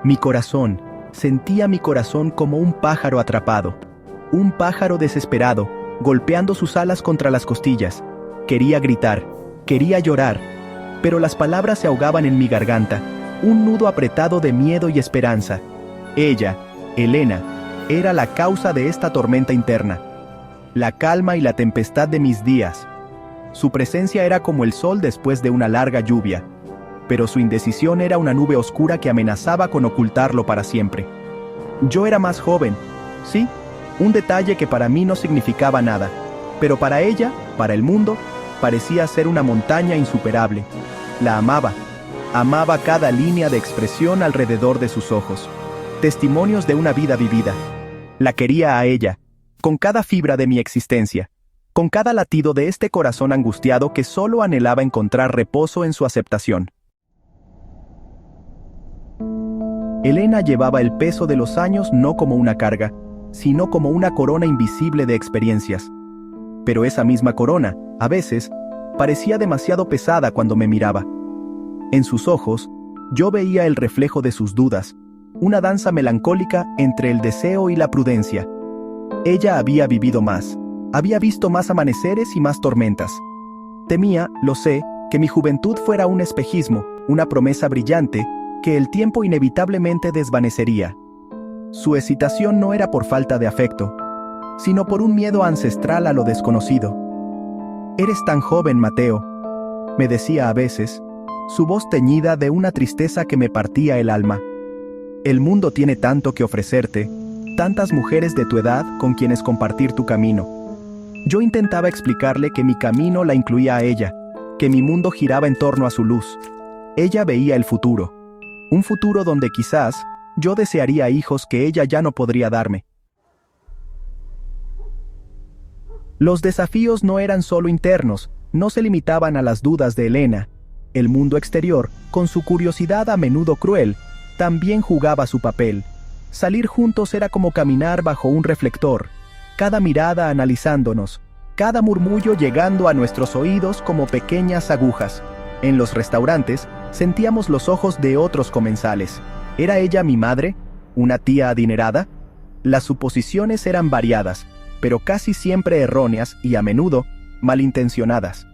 Mi corazón, sentía mi corazón como un pájaro atrapado. Un pájaro desesperado, golpeando sus alas contra las costillas. Quería gritar, quería llorar, pero las palabras se ahogaban en mi garganta, un nudo apretado de miedo y esperanza. Ella, Elena, era la causa de esta tormenta interna, la calma y la tempestad de mis días. Su presencia era como el sol después de una larga lluvia, pero su indecisión era una nube oscura que amenazaba con ocultarlo para siempre. Yo era más joven, sí, un detalle que para mí no significaba nada, pero para ella, para el mundo, parecía ser una montaña insuperable. La amaba. Amaba cada línea de expresión alrededor de sus ojos. Testimonios de una vida vivida. La quería a ella, con cada fibra de mi existencia, con cada latido de este corazón angustiado que solo anhelaba encontrar reposo en su aceptación. Elena llevaba el peso de los años no como una carga, sino como una corona invisible de experiencias. Pero esa misma corona, a veces, parecía demasiado pesada cuando me miraba. En sus ojos, yo veía el reflejo de sus dudas, una danza melancólica entre el deseo y la prudencia. Ella había vivido más, había visto más amaneceres y más tormentas. Temía, lo sé, que mi juventud fuera un espejismo, una promesa brillante, que el tiempo inevitablemente desvanecería. Su hesitación no era por falta de afecto, sino por un miedo ancestral a lo desconocido. «Eres tan joven, Mateo», me decía a veces, su voz teñida de una tristeza que me partía el alma. «El mundo tiene tanto que ofrecerte, tantas mujeres de tu edad con quienes compartir tu camino». Yo intentaba explicarle que mi camino la incluía a ella, que mi mundo giraba en torno a su luz. Ella veía el futuro, un futuro donde quizás yo desearía hijos que ella ya no podría darme. Los desafíos no eran solo internos, no se limitaban a las dudas de Elena. El mundo exterior, con su curiosidad a menudo cruel, también jugaba su papel. Salir juntos era como caminar bajo un reflector, cada mirada analizándonos, cada murmullo llegando a nuestros oídos como pequeñas agujas. En los restaurantes, sentíamos los ojos de otros comensales. ¿Era ella mi madre? ¿Una tía adinerada? Las suposiciones eran variadas, pero casi siempre erróneas y a menudo malintencionadas.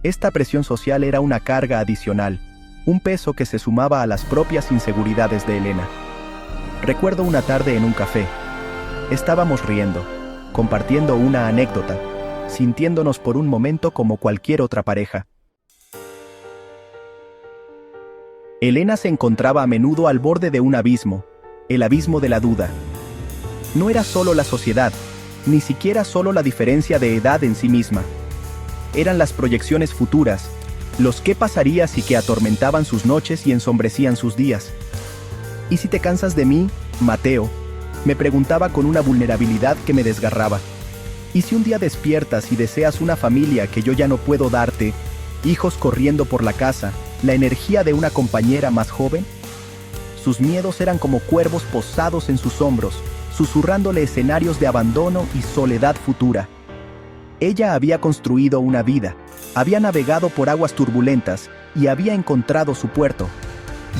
Esta presión social era una carga adicional, un peso que se sumaba a las propias inseguridades de Elena. Recuerdo una tarde en un café. Estábamos riendo, compartiendo una anécdota, sintiéndonos por un momento como cualquier otra pareja. Elena se encontraba a menudo al borde de un abismo, el abismo de la duda. No era solo la sociedad, ni siquiera solo la diferencia de edad en sí misma. Eran las proyecciones futuras, los qué pasaría si que atormentaban sus noches y ensombrecían sus días. ¿Y si te cansas de mí, Mateo?, me preguntaba con una vulnerabilidad que me desgarraba. ¿Y si un día despiertas y deseas una familia que yo ya no puedo darte, hijos corriendo por la casa, la energía de una compañera más joven? Sus miedos eran como cuervos posados en sus hombros, susurrándole escenarios de abandono y soledad futura. Ella había construido una vida, había navegado por aguas turbulentas y había encontrado su puerto.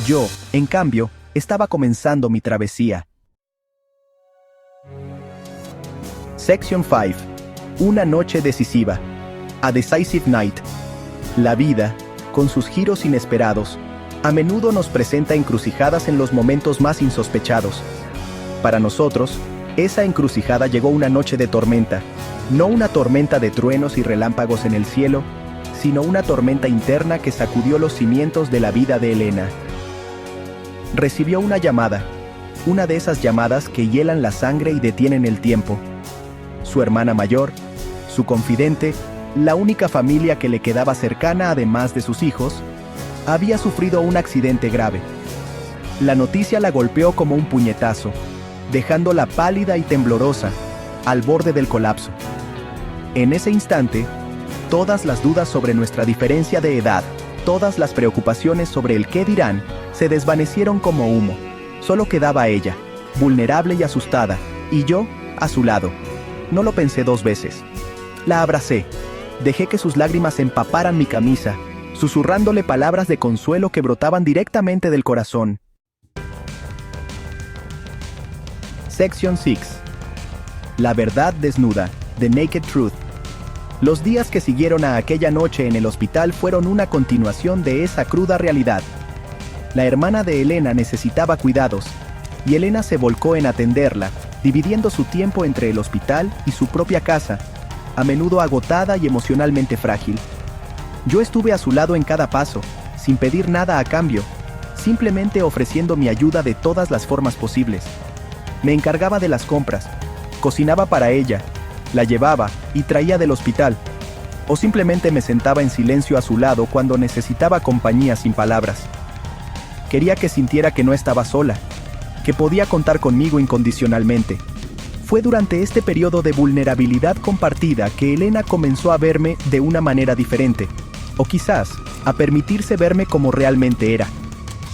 Yo, en cambio, estaba comenzando mi travesía. Section 5. Una noche decisiva. A Decisive Night. La vida, con sus giros inesperados, a menudo nos presenta encrucijadas en los momentos más insospechados. Para nosotros, esa encrucijada llegó una noche de tormenta, no una tormenta de truenos y relámpagos en el cielo, sino una tormenta interna que sacudió los cimientos de la vida de Elena. Recibió una llamada, una de esas llamadas que hielan la sangre y detienen el tiempo. Su hermana mayor, su confidente, la única familia que le quedaba cercana además de sus hijos, había sufrido un accidente grave. La noticia la golpeó como un puñetazo, dejándola pálida y temblorosa, al borde del colapso. En ese instante, todas las dudas sobre nuestra diferencia de edad, todas las preocupaciones sobre el qué dirán, se desvanecieron como humo. Solo quedaba ella, vulnerable y asustada, y yo, a su lado. No lo pensé dos veces. La abracé. Dejé que sus lágrimas empaparan mi camisa, susurrándole palabras de consuelo que brotaban directamente del corazón. Sección 6. La verdad desnuda, The Naked Truth. Los días que siguieron a aquella noche en el hospital fueron una continuación de esa cruda realidad. La hermana de Elena necesitaba cuidados, y Elena se volcó en atenderla, dividiendo su tiempo entre el hospital y su propia casa, a menudo agotada y emocionalmente frágil. Yo estuve a su lado en cada paso, sin pedir nada a cambio, simplemente ofreciendo mi ayuda de todas las formas posibles. Me encargaba de las compras, cocinaba para ella, la llevaba y traía del hospital, o simplemente me sentaba en silencio a su lado cuando necesitaba compañía sin palabras. Quería que sintiera que no estaba sola, que podía contar conmigo incondicionalmente. Fue durante este periodo de vulnerabilidad compartida que Elena comenzó a verme de una manera diferente, o quizás a permitirse verme como realmente era.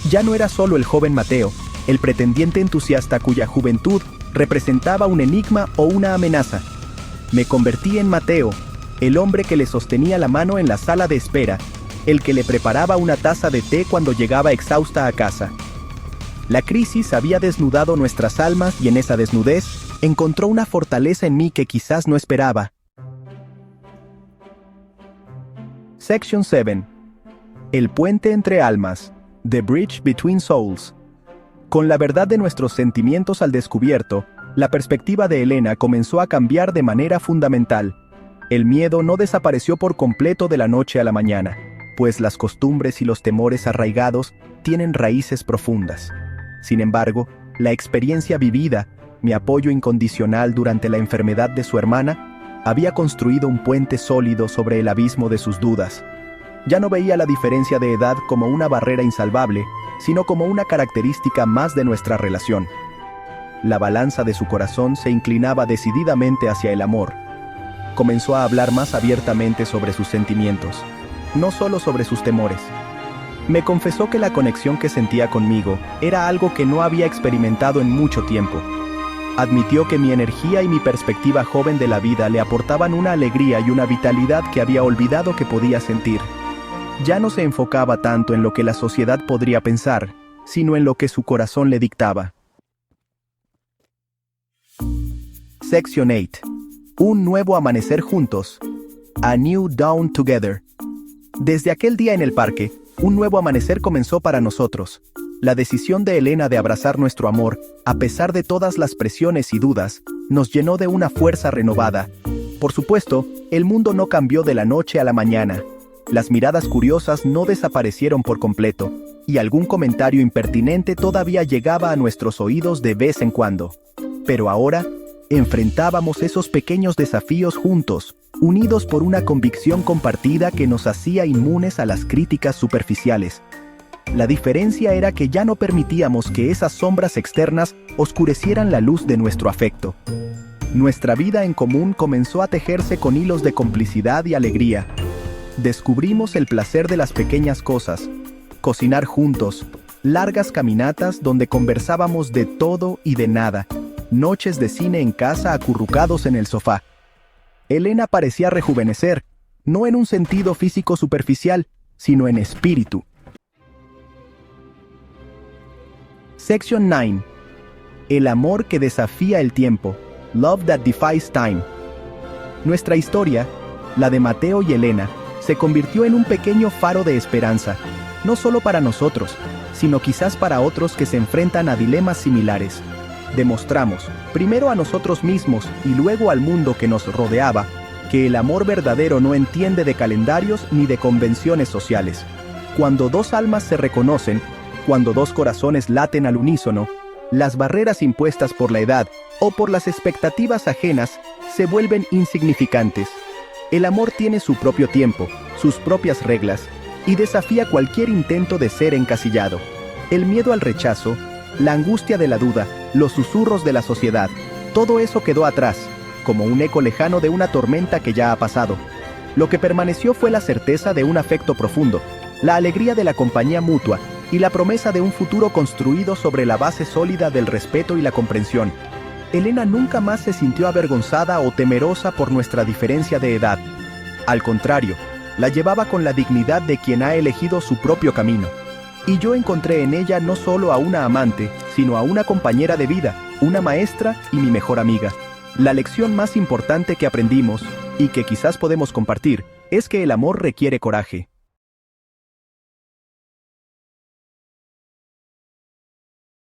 Ya no era solo el joven Mateo, el pretendiente entusiasta cuya juventud representaba un enigma o una amenaza. Me convertí en Mateo, el hombre que le sostenía la mano en la sala de espera, el que le preparaba una taza de té cuando llegaba exhausta a casa. La crisis había desnudado nuestras almas y en esa desnudez encontró una fortaleza en mí que quizás no esperaba. Sección 7. El puente entre almas, The Bridge Between Souls. Con la verdad de nuestros sentimientos al descubierto, la perspectiva de Elena comenzó a cambiar de manera fundamental. El miedo no desapareció por completo de la noche a la mañana, pues las costumbres y los temores arraigados tienen raíces profundas. Sin embargo, la experiencia vivida, mi apoyo incondicional durante la enfermedad de su hermana, había construido un puente sólido sobre el abismo de sus dudas. Ya no veía la diferencia de edad como una barrera insalvable, sino como una característica más de nuestra relación. La balanza de su corazón se inclinaba decididamente hacia el amor. Comenzó a hablar más abiertamente sobre sus sentimientos, no solo sobre sus temores. Me confesó que la conexión que sentía conmigo era algo que no había experimentado en mucho tiempo. Admitió que mi energía y mi perspectiva joven de la vida le aportaban una alegría y una vitalidad que había olvidado que podía sentir. Ya no se enfocaba tanto en lo que la sociedad podría pensar, sino en lo que su corazón le dictaba. Sección 8. Un nuevo amanecer juntos. A New Dawn Together. Desde aquel día en el parque, un nuevo amanecer comenzó para nosotros. La decisión de Elena de abrazar nuestro amor, a pesar de todas las presiones y dudas, nos llenó de una fuerza renovada. Por supuesto, el mundo no cambió de la noche a la mañana. Las miradas curiosas no desaparecieron por completo, y algún comentario impertinente todavía llegaba a nuestros oídos de vez en cuando. Pero ahora, enfrentábamos esos pequeños desafíos juntos, unidos por una convicción compartida que nos hacía inmunes a las críticas superficiales. La diferencia era que ya no permitíamos que esas sombras externas oscurecieran la luz de nuestro afecto. Nuestra vida en común comenzó a tejerse con hilos de complicidad y alegría. Descubrimos el placer de las pequeñas cosas, cocinar juntos, largas caminatas donde conversábamos de todo y de nada, noches de cine en casa acurrucados en el sofá. Elena parecía rejuvenecer, no en un sentido físico superficial, sino en espíritu. Sección 9. El amor que desafía el tiempo. Love that defies time. Nuestra historia, la de Mateo y Elena, se convirtió en un pequeño faro de esperanza, no solo para nosotros, sino quizás para otros que se enfrentan a dilemas similares. Demostramos, primero a nosotros mismos y luego al mundo que nos rodeaba, que el amor verdadero no entiende de calendarios ni de convenciones sociales. Cuando dos almas se reconocen, cuando dos corazones laten al unísono, las barreras impuestas por la edad o por las expectativas ajenas se vuelven insignificantes. El amor tiene su propio tiempo, sus propias reglas, y desafía cualquier intento de ser encasillado. El miedo al rechazo, la angustia de la duda, los susurros de la sociedad, todo eso quedó atrás, como un eco lejano de una tormenta que ya ha pasado. Lo que permaneció fue la certeza de un afecto profundo, la alegría de la compañía mutua y la promesa de un futuro construido sobre la base sólida del respeto y la comprensión. Elena nunca más se sintió avergonzada o temerosa por nuestra diferencia de edad. Al contrario, la llevaba con la dignidad de quien ha elegido su propio camino. Y yo encontré en ella no solo a una amante, sino a una compañera de vida, una maestra y mi mejor amiga. La lección más importante que aprendimos, y que quizás podemos compartir, es que el amor requiere coraje.